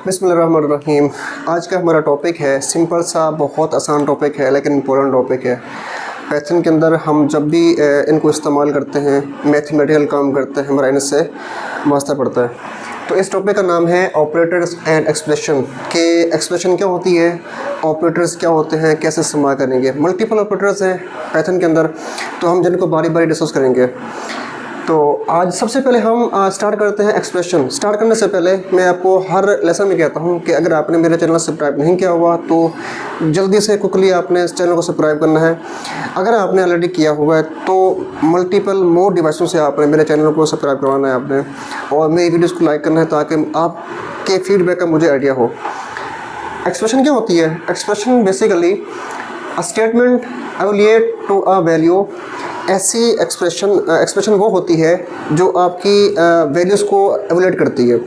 बिस्मिल्लाहिर्रहमानिर्रहीम। आज का हमारा टॉपिक है सिंपल सा, बहुत आसान टॉपिक है लेकिन इम्पोर्टेंट टॉपिक है। पाइथन के अंदर हम जब भी इनको इस्तेमाल करते हैं, मैथमेटिकल काम करते हैं, हमारा इनसे वास्ता पड़ता है। तो इस टॉपिक का नाम है ऑपरेटर्स एंड एक्सप्रेशन। के एक्सप्रेशन क्या होती है, ऑपरेटर्स क्या होते हैं, कैसे इस्तेमाल करेंगे। मल्टीपल ऑपरेटर्स हैं पाइथन के अंदर, तो हम जिनको बारी बारी डिस्कस करेंगे। तो आज सबसे पहले हम स्टार्ट करते हैं एक्सप्रेशन। स्टार्ट करने से पहले मैं आपको हर लेसन में कहता हूं कि अगर आपने मेरे चैनल सब्सक्राइब नहीं किया हुआ तो जल्दी से क्विकली आपने इस चैनल को सब्सक्राइब करना है। अगर आपने ऑलरेडी किया हुआ है तो मल्टीपल मोर डिवाइसों से आपने मेरे चैनल को सब्सक्राइब करवाना है आपने, और मेरी वीडियोज़ को लाइक करना है ताकि आपके फीडबैक का मुझे आइडिया हो। एक्सप्रेशन क्या होती है? Expression basically a statement evaluate to a value. ऐसी एक्सप्रेशन वो होती है जो आपकी वैल्यूज़ को एवल्यूएट करती है।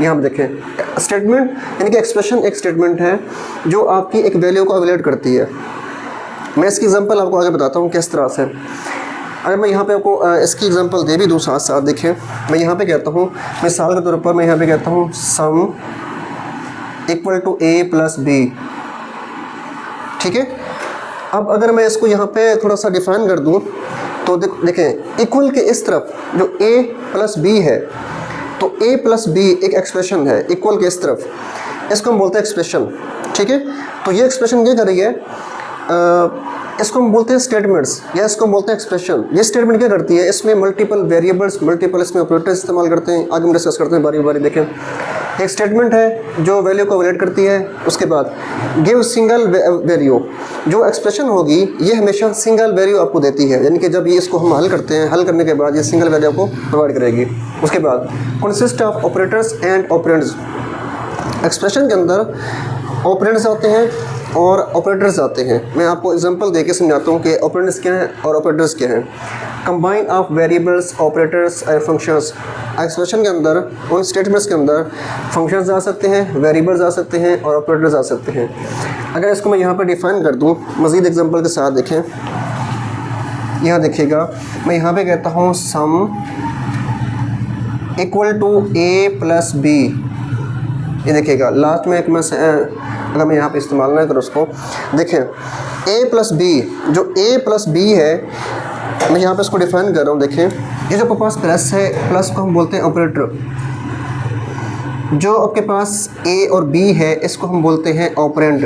यहाँ पर देखें, स्टेटमेंट यानी कि एक्सप्रेशन एक स्टेटमेंट है जो आपकी एक वैल्यू को एवल्यूएट करती है। मैं इसकी एग्जांपल आपको आगे बताता हूँ किस तरह से। अगर मैं यहाँ पे आपको इसकी एग्जांपल दे भी दूँ साथ साथ, देखें मैं यहाँ पे कहता हूँ, मिसाल के तौर पर मैं यहाँ पे कहता हूँ sum equal to a plus b। ठीक है, अब अगर मैं इसको यहाँ पे थोड़ा सा डिफाइन कर दूँ तो देखें, इक्वल के इस तरफ जो a प्लस b है, तो a प्लस b एक एक्सप्रेशन है। इक्वल के इस तरफ, इसको हम बोलते हैं एक्सप्रेशन। ठीक है, तो ये एक्सप्रेशन क्या कर रही है, इसको हम बोलते हैं स्टेटमेंट्स, या इसको हम बोलते हैं एक्सप्रेशन। ये स्टेटमेंट क्या करती है, इसमें मल्टीपल वेरिएबल्स, मल्टीपल इसमें ऑपरेटर्स इस्तेमाल करते हैं। आगे हम डिस्कस करते हैं बारी बारी। देखें, एक स्टेटमेंट है जो वैल्यू को एवल्यूएट करती है। उसके बाद गिव सिंगल वैल्यू, जो एक्सप्रेशन होगी ये हमेशा सिंगल वैल्यू आपको देती है, यानी कि जब ये इसको हम हल करते हैं, हल करने के बाद ये सिंगल वैल्यू आपको प्रोवाइड करेगी। उसके बाद consist of operators and operands. Expression के अंदर ऑपरेंड्स आते हैं और ऑपरेटर्स आते हैं। मैं आपको एग्जांपल देके समझाता हूँ कि ऑपरेंड्स क्या हैं और ऑपरेटर्स क्या हैं। Combine of variables, operators and functions. Expression के अंदर, उन स्टेटमेंट्स के अंदर फंक्शंस आ सकते हैं, वेरिएबल्स आ सकते हैं और ऑपरेटर्स आ सकते हैं। अगर इसको मैं यहाँ पर डिफाइन कर दूँ मज़ीद एग्जांपल के साथ, देखें यहाँ देखिएगा, मैं यहाँ पे कहता हूँ sum equal to a plus b। ये देखिएगा लास्ट में एक मैं अगर मैं यहाँ पे इस्तेमाल ना करूँ उसको, देखें a प्लस बी, जो a प्लस बी है, मैं यहाँ पे इसको डिफाइन कर रहा हूँ। देखें, ये जो आपके पास प्लस है, प्लस को हम बोलते हैं ऑपरेटर। जो आपके पास a और b है, इसको हम बोलते हैं ऑपरेंड।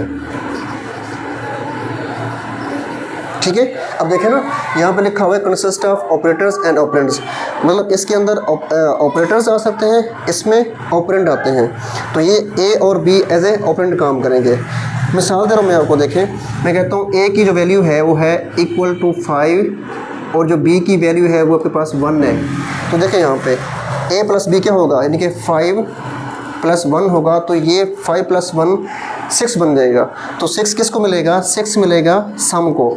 ठीक है, अब देखें ना, यहाँ पे लिखा हुआ है consist of operators and operands, मतलब इसके अंदर ऑपरेटर्स आ सकते हैं, इसमें ऑपरेंड आते हैं। तो ये a और b एज ए ऑपरेंड काम करेंगे। मिसाल दे रहा हूँ मैं आपको, देखें मैं कहता हूँ a की जो वैल्यू है वो है इक्वल टू 5 और जो b की वैल्यू है वो आपके पास 1 है। तो देखें यहाँ पे a प्लस b क्या होगा, यानी कि 5 प्लस 1 होगा, तो ये 5 प्लस 1 6 बन जाएगा। तो 6 किसको मिलेगा, 6 मिलेगा सम को।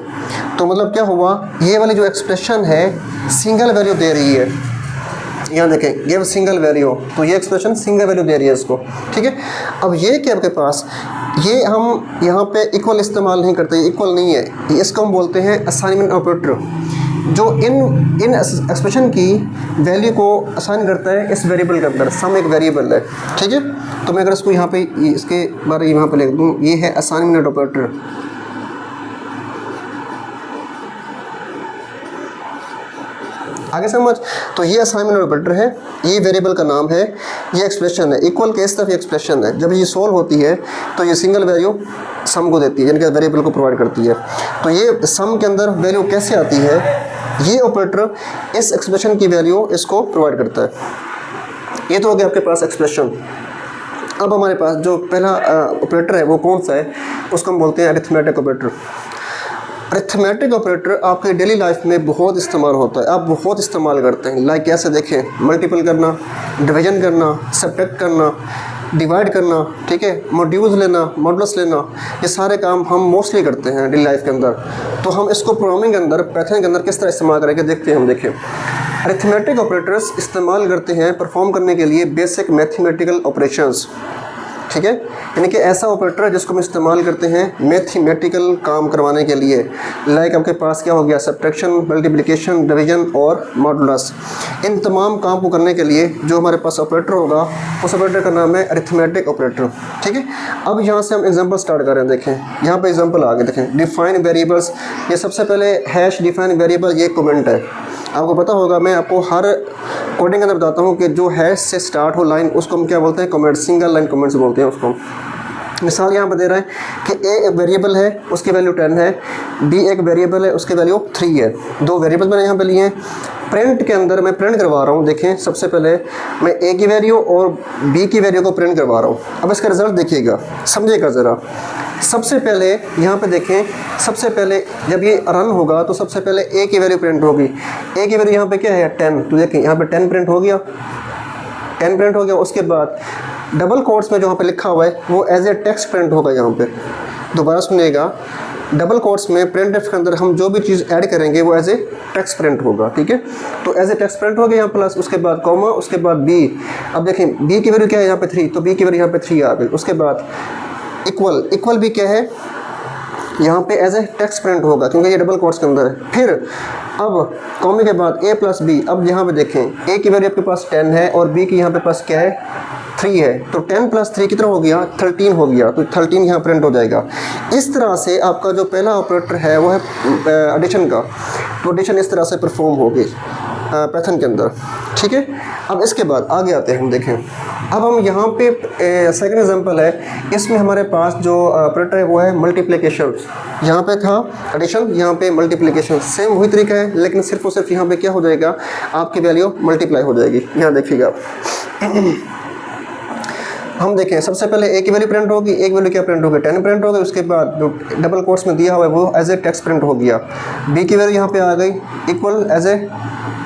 तो मतलब क्या हुआ, ये वाली जो एक्सप्रेशन है सिंगल वैल्यू दे रही है। यहाँ देखें गिव सिंगल वैल्यू, तो ये एक्सप्रेशन सिंगल वैल्यू दे रही है इसको। ठीक है, अब ये कि आपके पास ये हम यहाँ पे इक्वल इस्तेमाल नहीं करते, इक्वल नहीं है, इसको हम बोलते हैं असाइनमेंट ऑपरेटर, जो इन एक्सप्रेशन की वैल्यू को असाइन करता है इस वेरिएबल के अंदर। सम एक वेरिएबल है। ठीक है, तो मैं अगर इसको यहाँ पे इसके बारे में यहाँ पे लिख दूँ, ये है असाइनमेंट ऑपरेटर। आगे समझ, तो ये असाइनमेंट ऑपरेटर है, ये वेरिएबल का नाम है, ये एक्सप्रेशन है। इक्वल के इस तरफ ये एक्सप्रेशन है, जब ये सोल्व होती है तो ये सिंगल वैल्यू सम को देती है, यानी कि वेरिएबल को प्रोवाइड करती है। तो ये सम के अंदर वैल्यू कैसे आती है, ये ऑपरेटर इस एक्सप्रेशन की वैल्यू इसको प्रोवाइड करता है। ये तो हो गया आपके पास एक्सप्रेशन। अब हमारे पास जो पहला ऑपरेटर है वो कौन सा है, उसको हम बोलते हैं अरिथमेटिक ऑपरेटर। अरिथमेटिक ऑपरेटर आपके डेली लाइफ में बहुत इस्तेमाल होता है, आप बहुत इस्तेमाल करते हैं। लाइक कैसे, देखें मल्टीपल करना, डिवीजन करना, सब्ट्रैक्ट करना, डिवाइड करना, ठीक है, मॉड्यूल्स लेना, मॉडल्स लेना, ये सारे काम हम मोस्टली करते हैं डेली लाइफ के अंदर। तो हम इसको प्रोग्रामिंग के अंदर, पाइथन के अंदर किस तरह इस्तेमाल करेंगे देखते हैं हम। देखें, अरिथमेटिक ऑपरेटर्स इस्तेमाल करते हैं परफॉर्म करने के लिए बेसिक मैथमेटिकल ऑपरेशंस। ठीक है, यानी कि ऐसा ऑपरेटर है जिसको हम इस्तेमाल करते हैं मैथमेटिकल काम करवाने के लिए। लाइक आपके पास क्या हो गया, सब्ट्रैक्शन, मल्टीप्लिकेशन, डिवीजन और मॉडुलस। इन तमाम काम को करने के लिए जो हमारे पास ऑपरेटर होगा उस ऑपरेटर का नाम है अरिथमेटिक ऑपरेटर। ठीक है, अब यहाँ से हम एग्जांपल स्टार्ट कर रहे हैं। देखें यहाँ पे एग्जांपल आगे देखें, डिफाइन वेरिएबल्स। ये सबसे पहले हैश डिफाइन वेरिएबल, ये कमेंट है। आपको पता होगा, मैं आपको हर कोडिंग के अंदर बताता हूँ कि जो हैश से स्टार्ट हो लाइन उसको हम क्या बोलते हैं, कमेंट, सिंगल लाइन कमेंट्स बोलते हैं उसको। मिसाल यहाँ पर दे रहा है कि ए एक वेरिएबल है उसकी वैल्यू 10 है, बी एक वेरिएबल है उसकी वैल्यू 3 है। दो वेरिएबल मैंने यहाँ पे लिए हैं। प्रिंट के अंदर मैं प्रिंट करवा रहा हूँ। देखें सबसे पहले मैं ए की वैल्यू और बी की वैल्यू को प्रिंट करवा रहा हूँ। अब इसका रिज़ल्ट देखिएगा, समझिएगा ज़रा। सबसे पहले यहाँ पे देखें, सबसे पहले जब ये रन होगा तो सबसे पहले ए की वैल्यू प्रिंट होगी। ए की वैल्यू यहाँ पे क्या है, 10। तो देखें यहाँ पे 10 प्रिंट हो गया, 10 प्रिंट हो गया। उसके बाद डबल कोट्स में जो यहाँ पे लिखा हुआ है वो एज ए टेक्स्ट प्रिंट होगा। यहाँ पे दोबारा सुनिएगा, डबल कोट्स में प्रिंट के अंदर हम जो भी चीज़ ऐड करेंगे वो एज ए टेक्स्ट प्रिंट होगा। ठीक है, तो एज ए टेक्स्ट प्रिंट हो गया यहाँ प्लस, उसके बाद कॉमा, उसके बाद बी। अब देखें बी की वैल्यू क्या है यहाँ पे 3, तो बी की वैल्यू यहाँ पे 3 आ गई। उसके बाद इक्वल, इक्वल भी क्या है यहाँ पे एज ए टेक्स्ट प्रिंट होगा क्योंकि ये डबल कोट्स के अंदर है। फिर अब कॉमे के बाद ए प्लस बी। अब यहाँ पे देखें ए की वैल्यू आपके पास 10 है और बी की यहाँ पे पास क्या है, 3 है। तो 10 प्लस 3 कितना हो गया, 13 हो गया। तो 13 यहाँ प्रिंट हो जाएगा। इस तरह से आपका जो पहला ऑपरेटर है वो है एडिशन का। तो एडिशन इस तरह से परफॉर्म होगी पैथन के अंदर। ठीक है, अब इसके बाद आगे आते हैं हम। देखें अब हम यहाँ पे सेकंड एग्जांपल है, इसमें हमारे पास जो ऑपरेटर है वो है मल्टीप्लिकेशन। यहाँ पे था एडिशन, यहाँ पे मल्टीप्लिकेशन। सेम वही तरीका है लेकिन सिर्फ और सिर्फ यहाँ पे क्या हो जाएगा, आपकी वैल्यू मल्टीप्लाई हो जाएगी। यहाँ देखिएगा हम देखें सबसे पहले ए की वैल्यू प्रिंट होगी, एक वैल्यू क्या प्रिंट होगी, 10 प्रिंट हो गई। उसके बाद जो डबल कोट्स में दिया हुआ है वो एज ए टेक्स्ट प्रिंट हो गया। बी की वैल्यू यहाँ पे आ गई, इक्वल एज ए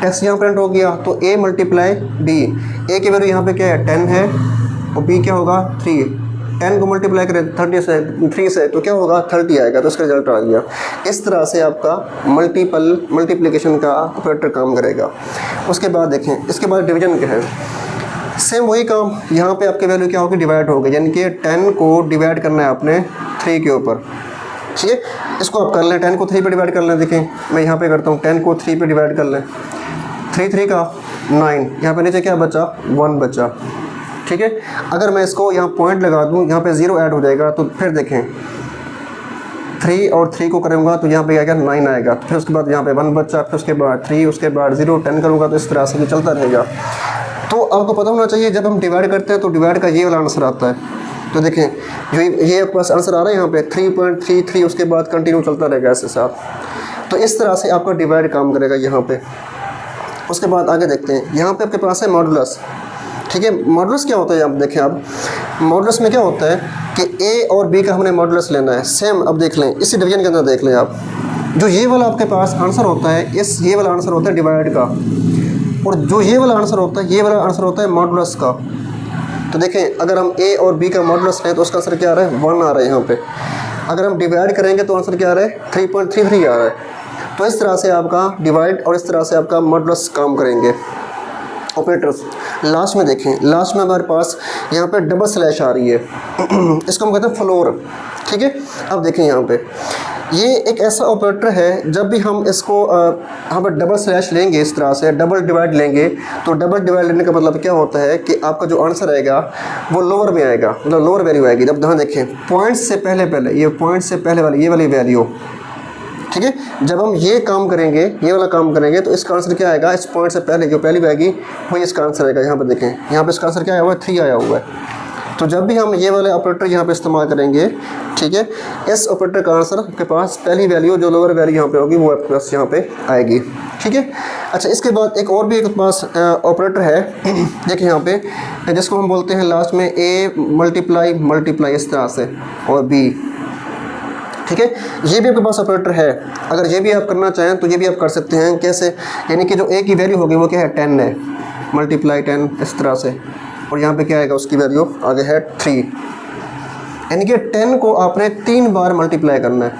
टेक्स्ट यहाँ प्रिंट हो गया। तो ए मल्टीप्लाई बी, ए की वैल्यू यहाँ पे क्या है 10 है और बी क्या होगा 3। 10 को मल्टीप्लाई करें 30 से 3 से तो क्या होगा 30 आएगा। तो इसका रिजल्ट आ गया। इस तरह से आपका मल्टीप्लिकेशन का ऑपरेटर काम करेगा। उसके बाद देखें इसके बाद डिवीजन क्या है, सेम वही काम। यहाँ पे आपकी वैल्यू क्या होगी, डिवाइड होगी। यानी कि 10 को डिवाइड करना है आपने 3 के ऊपर। ठीक है, इसको आप कर लें, 10 को 3 पे डिवाइड कर लें। देखें मैं यहाँ पे करता हूँ, 10 को 3 पे डिवाइड कर लें, 3 का 9। यहाँ पे नीचे क्या बचा, 1 बचा। ठीक है, अगर मैं इसको यहाँ पॉइंट लगा दूँ, यहाँ पे 0 ऐड हो जाएगा। तो फिर देखें 3 और 3 को करूँगा तो यहाँ पे आएगा 9 आएगा। फिर उसके बाद यहाँ पे 1 बचा, फिर उसके बाद 3, उसके बाद 0, 10 करूँगा। तो इस तरह से ये चलता रहेगा। तो आपको पता होना चाहिए जब हम डिवाइड करते हैं तो डिवाइड का ये वाला आंसर आता है। तो देखें जो ये आपके पास आंसर आ रहा है यहाँ पे 3.33, उसके बाद कंटिन्यू चलता रहेगा ऐसे साथ। तो इस तरह से आपका डिवाइड काम करेगा यहाँ पे। उसके बाद आगे देखते हैं, यहाँ पे आपके पास है मॉडुलस। ठीक है, मॉडुलस क्या होता है, आप देखें। अब मॉडुलस में क्या होता है कि ए और बी का हमने मॉडुलस लेना है। सेम अब देख लें, इसी डिवीजन के अंदर देख लें आप, जो ये वाला आपके पास आंसर होता है, ये वाला आंसर होता है डिवाइड का, और जो ये वाला आंसर होता है, ये वाला आंसर होता है मॉडुलस का। तो देखें अगर हम ए और बी का मॉडुलस लें तो उसका आंसर क्या आ रहा है, 1 आ रहा है यहाँ पे। अगर हम डिवाइड करेंगे तो आंसर क्या आ रहा है, 3.33 आ रहा है। तो इस तरह से आपका डिवाइड और इस तरह से आपका मॉडुलस काम करेंगे ऑपरेटर्स। लास्ट में देखें, लास्ट में हमारे पास यहाँ पे डबल स्लैश आ रही है इसको हम कहते हैं फ्लोर। ठीक है, अब देखें यहाँ पे ये एक ऐसा ऑपरेटर है, जब भी हम इसको यहाँ पर डबल स्लैश लेंगे, इस तरह से डबल डिवाइड लेंगे, तो डबल डिवाइड लेने का मतलब क्या होता है कि आपका जो आंसर आएगा वो लोअर में आएगा, मतलब लोअर वैल्यू आएगी। जब यहाँ देखें पॉइंट से पहले ये पॉइंट से पहले वाली ये वाली वैल्यू। ठीक है, जब हम ये काम करेंगे, ये वाला काम करेंगे, तो इसका आंसर क्या आएगा, इस पॉइंट से पहले जो पहली आएगी वही इसका आंसर आएगा। यहाँ पर देखें, यहाँ पर इसका आंसर क्या आया हुआ है, 3 आया हुआ है। तो जब भी हम ये वाले ऑपरेटर यहाँ पे इस्तेमाल करेंगे, ठीक है, इस ऑपरेटर का आंसर आपके पास पहली वैल्यू जो लोअर वैल्यू यहाँ पे होगी वो आपके पास यहाँ पे आएगी। ठीक है, अच्छा इसके बाद एक और भी एक पास ऑपरेटर है देखिए यहाँ पे, जिसको हम बोलते हैं लास्ट में ए मल्टीप्लाई इस तरह से और बी। ठीक है, ये भी आपके पास ऑपरेटर है। अगर ये भी आप करना चाहें तो ये भी आप कर सकते हैं। कैसे, यानी कि जो ए की वैल्यू होगी वो क्या है, 10 है, मल्टीप्लाई 10 इस तरह से, और यहाँ पे क्या आएगा, उसकी वैल्यू आगे है 3। यानी कि 10 को आपने 3 बार मल्टीप्लाई करना है।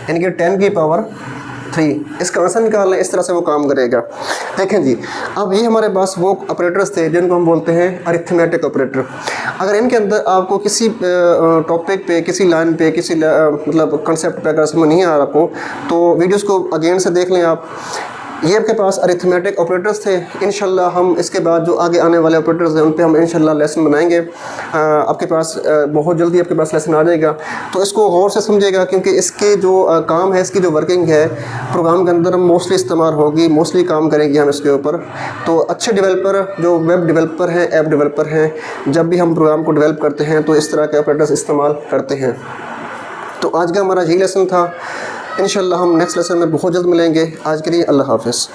यानी कि 10 की पावर 3, इसका आंसर निकालना है, इस तरह से वो काम करेगा। देखें जी, अब ये हमारे पास वो ऑपरेटर्स थे जिनको हम बोलते हैं अरिथमेटिक ऑपरेटर। अगर इनके अंदर आपको किसी टॉपिक पे, किसी लाइन पे, किसी मतलब कंसेप्ट पे अगर समझ नहीं आ रहा आपको, तो वीडियोस को अगेन से देख लें आप। ये आपके पास अरिथमेटिक ऑपरेटर्स थे। इंशाल्लाह हम इसके बाद जो आगे आने वाले ऑपरेटर्स हैं उन पे हम इंशाल्लाह लेसन बनाएंगे। आपके पास बहुत जल्दी आपके पास लेसन आ जाएगा, तो इसको गौर से समझिएगा, क्योंकि इसके जो काम है, इसकी जो वर्किंग है प्रोग्राम के अंदर मोस्टली इस्तेमाल होगी, मोस्टली काम करेंगे हम इसके ऊपर। तो अच्छे डेवलपर जो वेब डेवलपर हैं, ऐप डेवलपर हैं, जब भी हम प्रोग्राम को डेवलप करते हैं तो इस तरह के ऑपरेटर्स इस्तेमाल करते हैं। तो आज का हमारा यही लेसन था। इंशाल्लाह हम नेक्स्ट लेसन में बहुत जल्द मिलेंगे। आज के लिए अल्लाह हाफ़िज़।